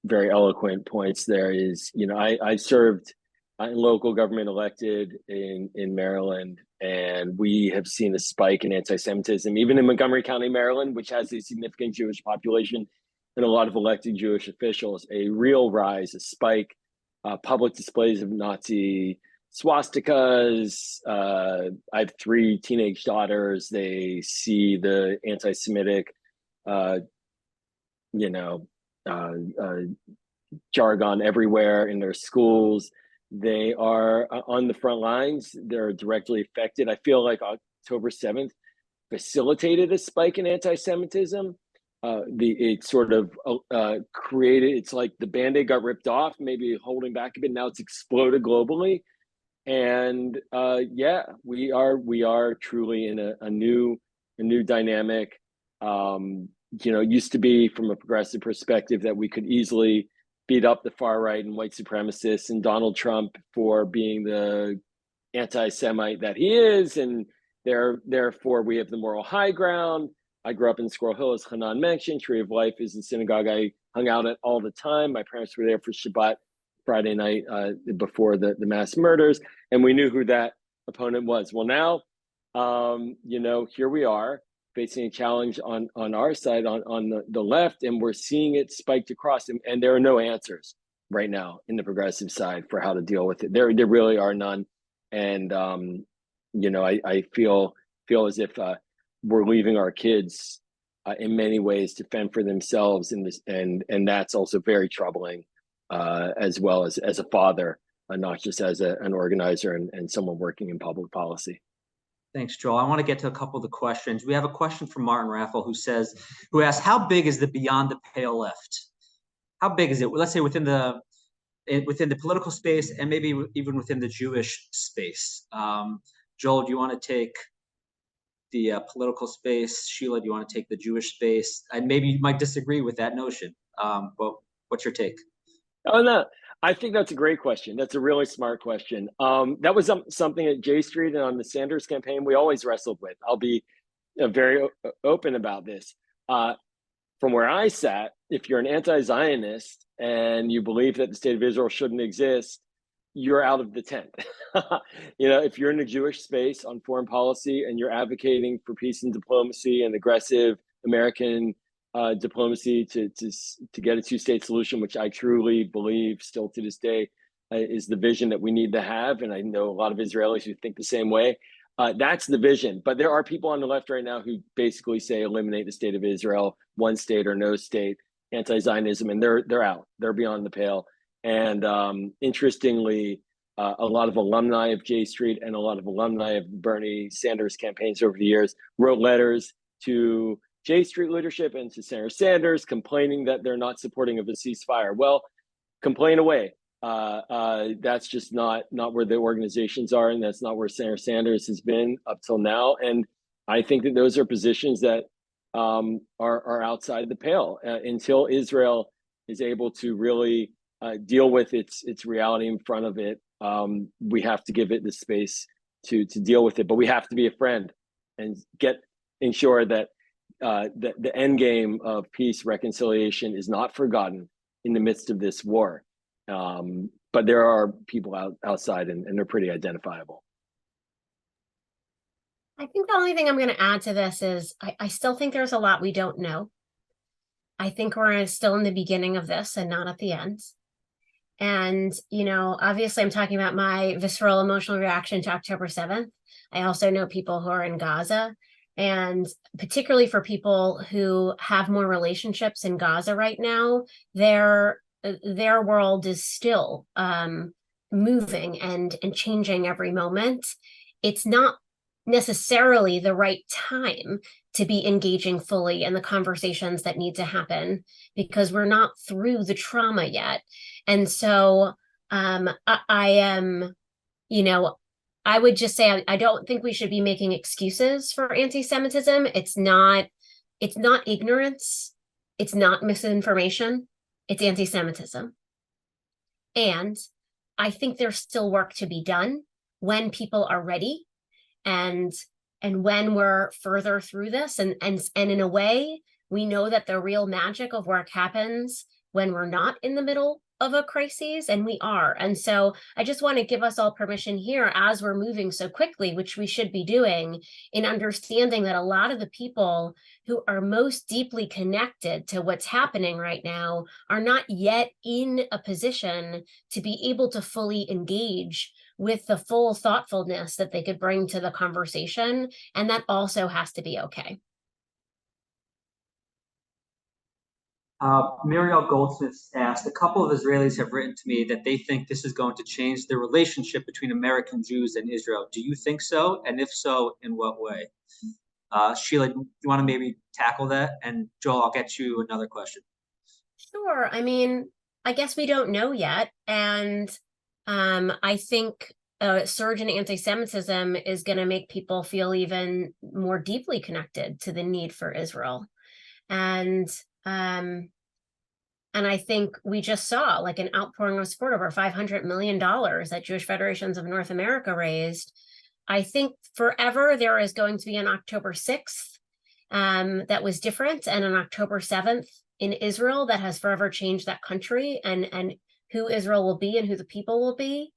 very eloquent points there is, I served in local government elected in Maryland, and we have seen a spike in anti-Semitism, even in Montgomery County, Maryland, which has a significant Jewish population and a lot of elected Jewish officials, a real rise, a spike, public displays of Nazi swastikas. I have 3 teenage daughters. They see the anti-Semitic, jargon everywhere in their schools. They are on the front lines. They're directly affected. I feel like October 7th facilitated a spike in anti-Semitism. It sort of created, it's like the Band-Aid got ripped off, maybe holding back a bit. Now it's exploded globally. And we are truly in a new dynamic. It used to be, from a progressive perspective, that we could easily beat up the far right and white supremacists and Donald Trump for being the anti-Semite that he is, and therefore we have the moral high ground. I grew up in Squirrel Hill, as Chanan mentioned. Tree of Life is the synagogue I hung out at all the time. My parents were there for Shabbat Friday night before the mass murders, and we knew who that opponent was. Well, now, here we are facing a challenge on our side, on the left, and we're seeing it spiked across, and there are no answers right now in the progressive side for how to deal with it. There really are none, and I feel as if we're leaving our kids in many ways to fend for themselves in this, and that's also very troubling, as well as a father, not just as an organizer and someone working in public policy. Thanks, Joel. I want to get to a couple of the questions. We have a question from Martin Raffel who asks, how big is the beyond the pale left? How big is it? Let's say within the political space, and maybe even within the Jewish space. Joel, do you want to take the political space? Sheila, do you want to take the Jewish space? And maybe you might disagree with that notion, but what's your take? Oh, no, I think that's a great question. That's a really smart question. That was something at J Street and on the Sanders campaign we always wrestled with. I'll be very open about this. From where I sat, if you're an anti-Zionist and you believe that the state of Israel shouldn't exist, you're out of the tent. If you're in a Jewish space on foreign policy and you're advocating for peace and diplomacy and aggressive American diplomacy to get a 2-state solution, which I truly believe still to this day is the vision that we need to have. And I know a lot of Israelis who think the same way. That's the vision. But there are people on the left right now who basically say eliminate the state of Israel, one state or no state, anti-Zionism, and they're out. They're beyond the pale. And interestingly, a lot of alumni of J Street and a lot of alumni of Bernie Sanders campaigns over the years wrote letters to J Street leadership and to Senator Sanders complaining that they're not supporting of a ceasefire. Well, complain away. That's just not where the organizations are, and that's not where Senator Sanders has been up till now. And I think that those are positions that are outside the pale until Israel is able to really deal with its reality in front of it. We have to give it the space to deal with it, but we have to be a friend and ensure that the end game of peace, reconciliation is not forgotten in the midst of this war. But there are people outside, and they're pretty identifiable. I think the only thing I'm going to add to this is I still think there's a lot we don't know. I think we're still in the beginning of this and not at the end. And, obviously I'm talking about my visceral emotional reaction to October 7th. I also know people who are in Gaza, and particularly for people who have more relationships in Gaza right now, their world is still moving and changing every moment. It's not necessarily the right time to be engaging fully in the conversations that need to happen, because we're not through the trauma yet. And so I am, you know, I would just say I don't think we should be making excuses for anti-Semitism. It's not ignorance. It's not misinformation. It's anti-Semitism. And I think there's still work to be done when people are ready, and when we're further through this, and in a way, we know that the real magic of work happens when we're not in the middle of a crisis, and we are. And so I just want to give us all permission here, as we're moving so quickly, which we should be doing, in understanding that a lot of the people who are most deeply connected to what's happening right now are not yet in a position to be able to fully engage with the full thoughtfulness that they could bring to the conversation. And that also has to be okay. Muriel Goldsmith asked, a couple of Israelis have written to me that they think this is going to change the relationship between American Jews and Israel. Do you think so? And if so, in what way? Sheila, do you want to maybe tackle that? And Joel, I'll get you another question. Sure. I mean, I guess we don't know yet. And I think a surge in anti-Semitism is going to make people feel even more deeply connected to the need for Israel. And I think we just saw like an outpouring of support, over $500 million that Jewish Federations of North America raised. I think forever there is going to be an October 6th that was different, and an October 7th in Israel that has forever changed that country and who Israel will be and who the people will be.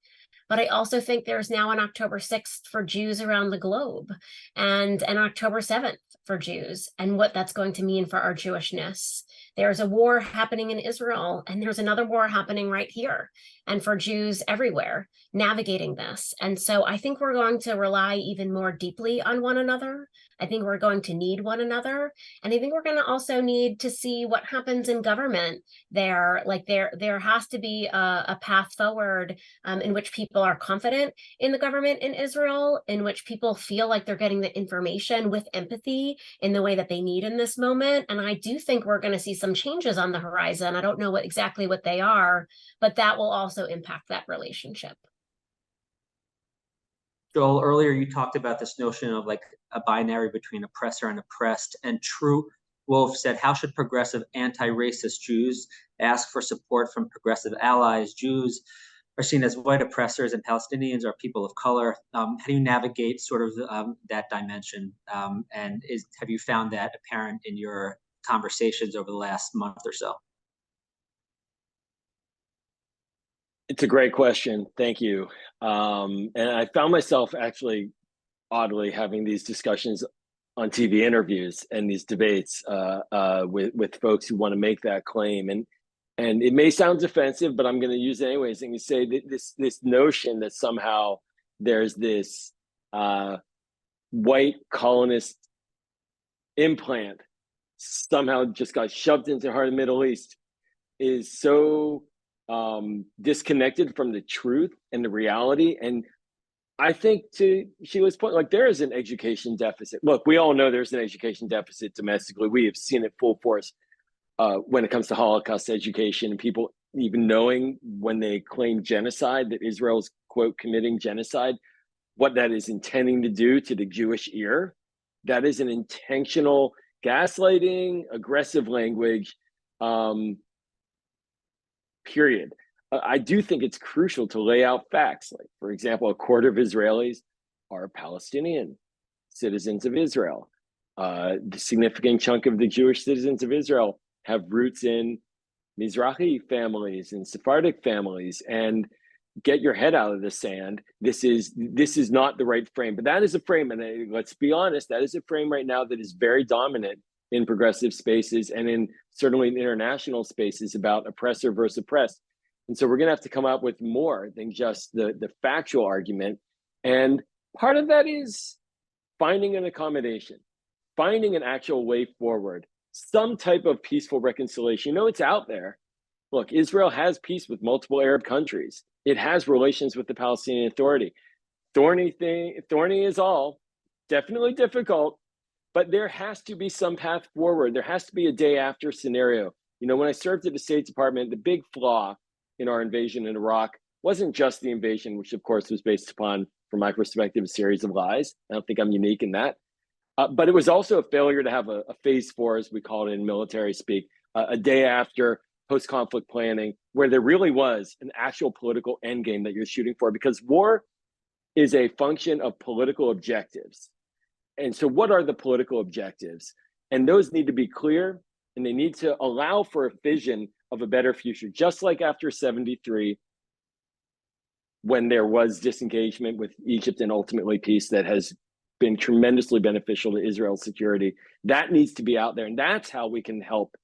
But I also think there's now an October 6th for Jews around the globe, and an October 7th for Jews, and what that's going to mean for our Jewishness. There's a war happening in Israel, and there's another war happening right here, and for Jews everywhere navigating this. And so I think we're going to rely even more deeply on one another. I think we're going to need one another. And I think we're going to also need to see what happens in government there. Like there has to be a path forward in which people are confident in the government in Israel, in which people feel like they're getting the information with empathy in the way that they need in this moment. And I do think we're going to see some changes on the horizon. I don't know exactly what they are, but that will also impact that relationship. Joel, earlier you talked about this notion of like a binary between oppressor and oppressed, and True Wolf said, how should progressive anti-racist Jews ask for support from progressive allies? Jews are seen as white oppressors and Palestinians are people of color. How do you navigate sort of that dimension? And have you found that apparent in your conversations over the last month or so? It's a great question. Thank you. And I found myself actually oddly having these discussions on TV interviews and these debates with folks who want to make that claim. And it may sound defensive, but I'm going to use it anyways. And you say that this notion that somehow there's this white colonist implant somehow just got shoved into the heart of the Middle East is so disconnected from the truth and the reality. And I think, to Sheila's point, like, there is an education deficit. Look, we all know there's an education deficit domestically. We have seen it full force when it comes to Holocaust education, and people even knowing when they claim genocide that Israel's, quote, committing genocide, what that is intending to do to the Jewish ear. That is an intentional gaslighting, aggressive language. Period. I do think it's crucial to lay out facts. Like, for example, a quarter of Israelis are Palestinian citizens of Israel. The significant chunk of the Jewish citizens of Israel have roots in Mizrahi families and Sephardic families. And get your head out of the sand. This is not the right frame. But that is a frame, and let's be honest, that is a frame right now that is very dominant in progressive spaces and in certainly in international spaces about oppressor versus oppressed. And so we're going to have to come up with more than just the factual argument. And part of that is finding an accommodation, finding an actual way forward, some type of peaceful reconciliation. You know, it's out there. Look, Israel has peace with multiple Arab countries. It has relations with the Palestinian Authority. Thorny is all. definitely difficult, but there has to be some path forward. There has to be a day after scenario. You know, when I served at the State Department, the big flaw in our invasion in Iraq wasn't just the invasion, which of course was based upon, from my perspective, a series of lies. I don't think I'm unique in that. But it was also a failure to have a phase 4, as we call it in military speak, a day after post-conflict planning, where there really was an actual political endgame that you're shooting for, because war is a function of political objectives. And so what are the political objectives? And those need to be clear, and they need to allow for a vision of a better future, just like after 73, when there was disengagement with Egypt and ultimately peace that has been tremendously beneficial to Israel's security. That needs to be out there. And that's how we can help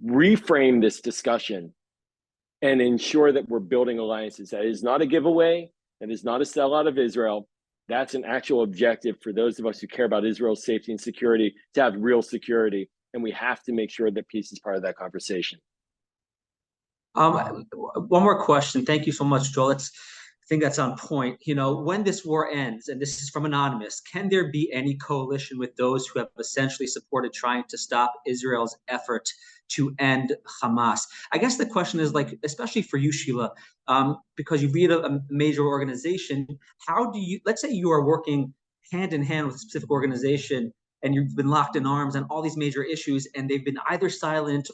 reframe this discussion and ensure that we're building alliances. That is not a giveaway. That is not a sellout of Israel. That's an actual objective for those of us who care about Israel's safety and security, to have real security. And we have to make sure that peace is part of that conversation. One more question. Thank you so much, Joel. I think that's on point. You know, when this war ends, and this is from Anonymous, can there be any coalition with those who have essentially supported trying to stop Israel's effort to end Hamas? I guess the question is, like, especially for you, Sheila, because you lead a major organization, how do you, let's say you are working hand in hand with a specific organization and you've been locked in arms on all these major issues, and they've been either silent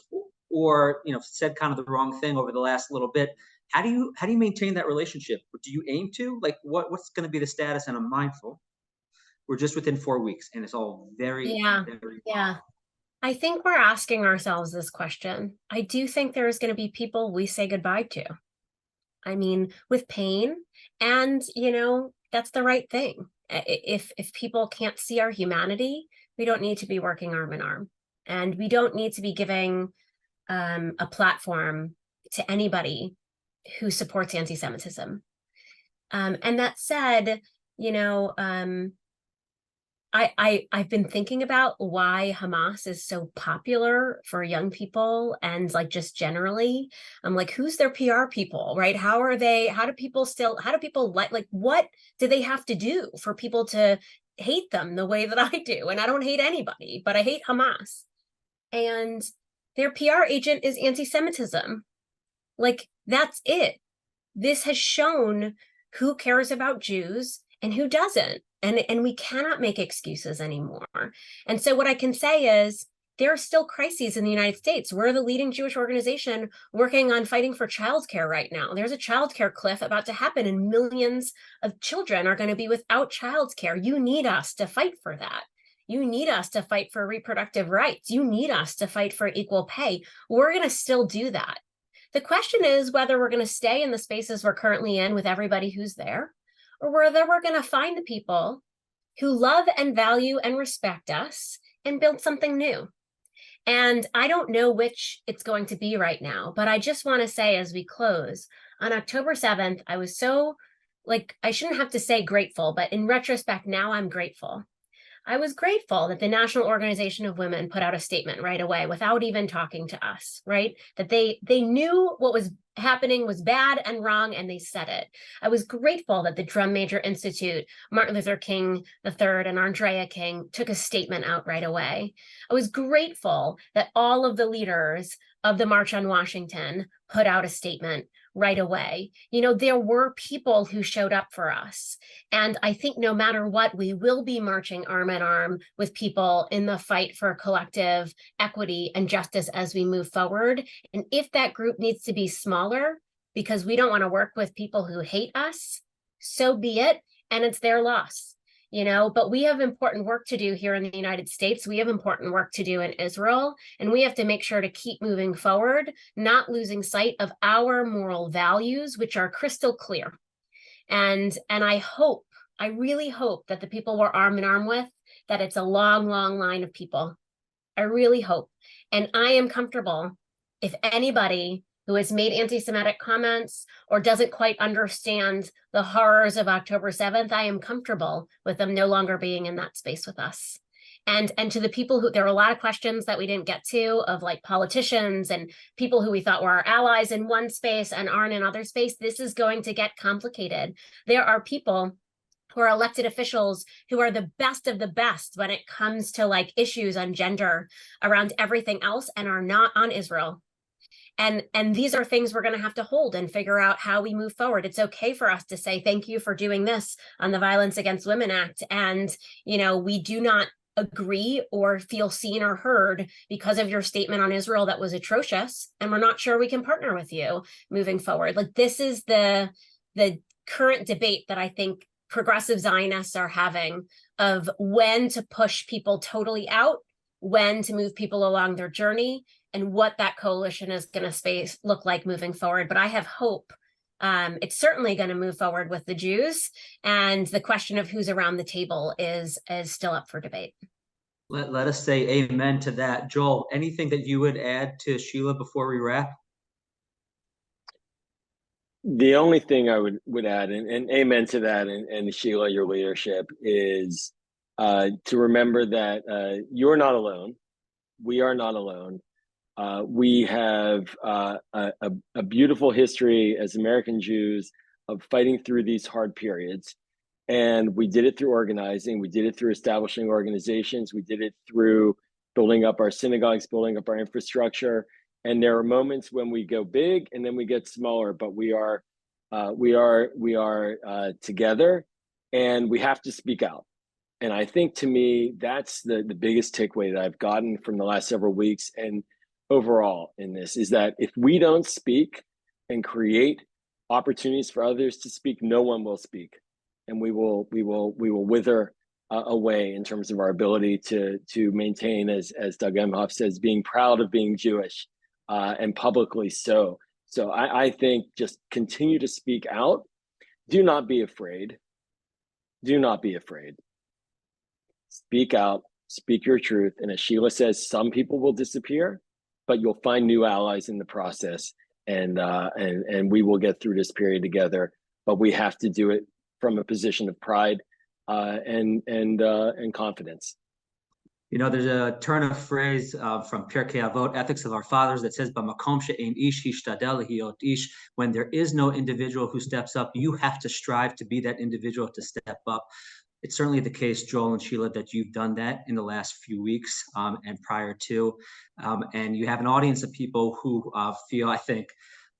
or, you know, said kind of the wrong thing over the last little bit. How do you maintain that relationship? Do you aim to, like, what's going to be the status? And I'm mindful, we're just within 4 weeks, and it's all very, very yeah. I think we're asking ourselves this question. I do think there's going to be people we say goodbye to. I mean, with pain, and you know, that's the right thing. If people can't see our humanity, we don't need to be working arm in arm, and we don't need to be giving a platform to anybody who supports anti-Semitism. And that said, you know, I've been thinking about why Hamas is so popular for young people, and like just generally, I'm like, who's their PR people, right? How do people like what do they have to do for people to hate them the way that I do? And I don't hate anybody, but I hate Hamas. And their PR agent is anti-Semitism. Like, that's it. This has shown who cares about Jews and who doesn't. And we cannot make excuses anymore. And so what I can say is there are still crises in the United States. We're the leading Jewish organization working on fighting for childcare right now. There's a childcare cliff about to happen, and millions of children are going to be without childcare. You need us to fight for that. You need us to fight for reproductive rights. You need us to fight for equal pay. We're going to still do that. The question is whether we're going to stay in the spaces we're currently in with everybody who's there, or whether we're going to find the people who love and value and respect us and build something new. And I don't know which it's going to be right now, but I just want to say as we close, on October 7th, I was so, like, I shouldn't have to say grateful, but in retrospect, now I'm grateful. I was grateful that the National Organization of Women put out a statement right away without even talking to us, right? That they knew what was happening was bad and wrong, and they said it. I was grateful that the Drum Major Institute, Martin Luther King III, and Andrea King took a statement out right away. I was grateful that all of the leaders of the March on Washington put out a statement right away. You know, there were people who showed up for us. And I think no matter what, we will be marching arm in arm with people in the fight for collective equity and justice as we move forward. And if that group needs to be smaller because we don't want to work with people who hate us, so be it. And it's their loss. You know, but we have important work to do here in the United States. We have important work to do in Israel, and we have to make sure to keep moving forward, not losing sight of our moral values, which are crystal clear. And I hope, I really hope that the people we're arm in arm with, that it's a long, long line of people. I really hope. And I am comfortable if anybody who has made anti-Semitic comments or doesn't quite understand the horrors of October 7th, I am comfortable with them no longer being in that space with us. And to the people who, there are a lot of questions that we didn't get to of like politicians and people who we thought were our allies in one space and aren't in other space. This is going to get complicated. There are people who are elected officials, who are the best of the best when it comes to like issues on gender around everything else, and are not on Israel. And these are things we're going to have to hold and figure out how we move forward. It's okay for us to say, thank you for doing this on the Violence Against Women Act. And, you know, we do not agree or feel seen or heard because of your statement on Israel that was atrocious. And we're not sure we can partner with you moving forward. Like, this is the current debate that I think progressive Zionists are having, of when to push people totally out, when to move people along their journey, and what that coalition is going to look like moving forward. But I have hope. It's certainly going to move forward with the Jews, and the question of who's around the table is still up for debate. Let us say amen to that. Joel, anything that you would add to Sheila before we wrap? The only thing I would add, and amen to that, and Sheila, your leadership, is to remember that you're not alone. We are not alone. We have a beautiful history as American Jews of fighting through these hard periods. And we did it through organizing. We did it through establishing organizations. We did it through building up our synagogues, building up our infrastructure. And there are moments when we go big and then we get smaller, but we are together, and we have to speak out. And I think, to me, that's the biggest takeaway that I've gotten from the last several weeks and overall in this, is that if we don't speak and create opportunities for others to speak, no one will speak, and we will wither away in terms of our ability to maintain, as Doug Emhoff says, being proud of being Jewish, and publicly so. So I think just continue to speak out. Do not be afraid. Do not be afraid. Speak out, speak your truth. And as Sheila says, some people will disappear, but you'll find new allies in the process, and we will get through this period together. But we have to do it from a position of pride and confidence. You know, there's a turn of phrase from Pirkei Avot, Ethics of Our Fathers, that says, "B'makom she'ein ish hishtadel lihiyot ish." When there is no individual who steps up, you have to strive to be that individual to step up. It's certainly the case, Joel and Sheila, that you've done that in the last few weeks and prior to. And you have an audience of people who feel, I think,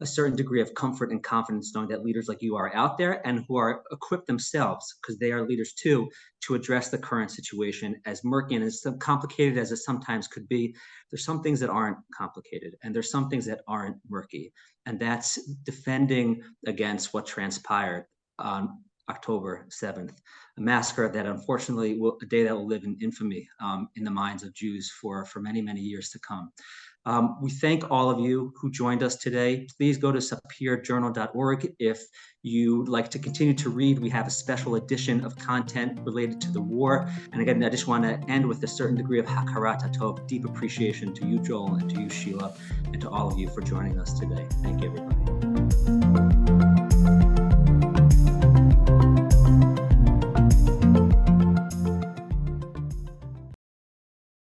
a certain degree of comfort and confidence knowing that leaders like you are out there, and who are equipped themselves, because they are leaders too, to address the current situation. As murky and as complicated as it sometimes could be, there's some things that aren't complicated, and there's some things that aren't murky. And that's defending against what transpired on October 7th, a massacre that unfortunately a day that will live in infamy in the minds of Jews for many, many years to come. We thank all of you who joined us today. Please go to sapirjournal.org if you'd like to continue to read. We have a special edition of content related to the war. And again, I just want to end with a certain degree of hakarat hatov, deep appreciation to you, Joel, and to you, Sheila, and to all of you for joining us today. Thank you, everybody.